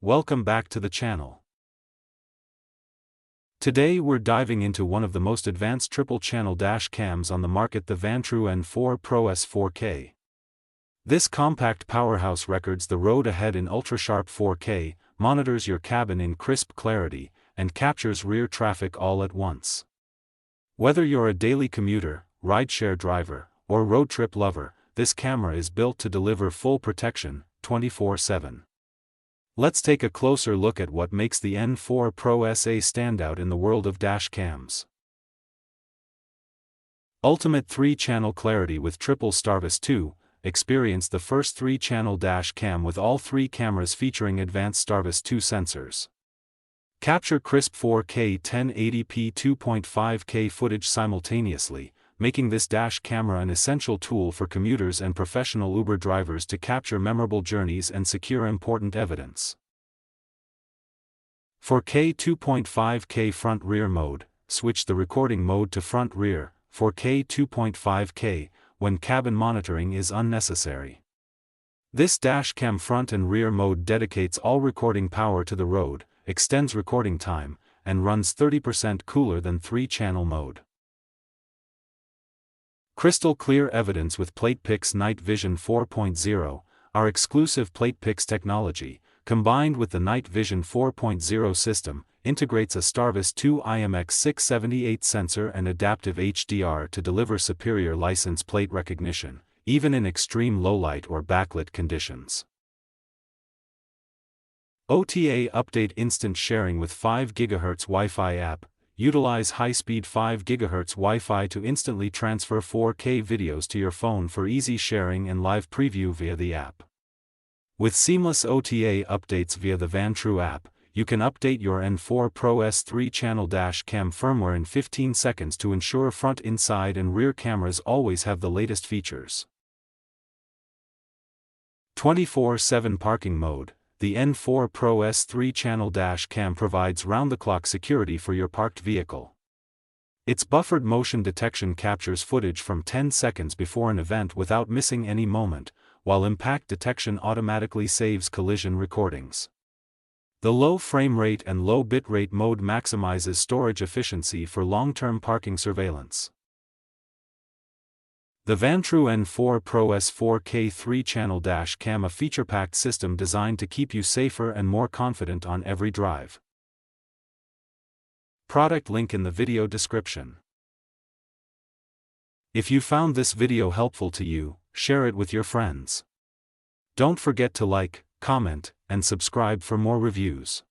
Welcome back to the channel. Today we're diving into one of the most advanced triple-channel dash cams on the market, the Vantrue N4 Pro S4K. This compact powerhouse records the road ahead in ultra-sharp 4K, monitors your cabin in crisp clarity, and captures rear traffic all at once. Whether you're a daily commuter, rideshare driver, or road trip lover, this camera is built to deliver full protection, 24/7. Let's take a closer look at what makes the N4 Pro SA stand out in the world of dash cams. Ultimate 3-channel clarity with Triple STARVIS 2. Experience the first 3-channel dash cam with all 3 cameras featuring advanced STARVIS 2 sensors. Capture crisp 4K 1080p 2.5K footage simultaneously, making this dash camera an essential tool for commuters and professional Uber drivers to capture memorable journeys and secure important evidence. 4K 2.5K front-rear mode. Switch the recording mode to front-rear, 4K 2.5K, when cabin monitoring is unnecessary. This dash cam front and rear mode dedicates all recording power to the road, extends recording time, and runs 30% cooler than 3-channel mode. Crystal clear evidence with PlatePix Night Vision 4.0. Our exclusive PlatePix technology, combined with the Night Vision 4.0 system, integrates a STARVIS 2 IMX678 sensor and adaptive HDR to deliver superior license plate recognition, even in extreme lowlight or backlit conditions. OTA Update Instant Sharing with 5 GHz Wi-Fi app. Utilize high-speed 5 GHz Wi-Fi to instantly transfer 4K videos to your phone for easy sharing and live preview via the app. With seamless OTA updates via the Vantrue app, you can update your N4 Pro S 3-channel dash cam firmware in 15 seconds to ensure front, inside and rear cameras always have the latest features. 24/7 parking mode. The N4 Pro S 3-channel dash cam provides round-the-clock security for your parked vehicle. Its buffered motion detection captures footage from 10 seconds before an event without missing any moment, while impact detection automatically saves collision recordings. The low frame rate and low bitrate mode maximizes storage efficiency for long-term parking surveillance. The Vantrue N4 Pro S4K 3-channel dash cam, a feature-packed system designed to keep you safer and more confident on every drive. Product link in the video description. If you found this video helpful to you, share it with your friends. Don't forget to like, comment, and subscribe for more reviews.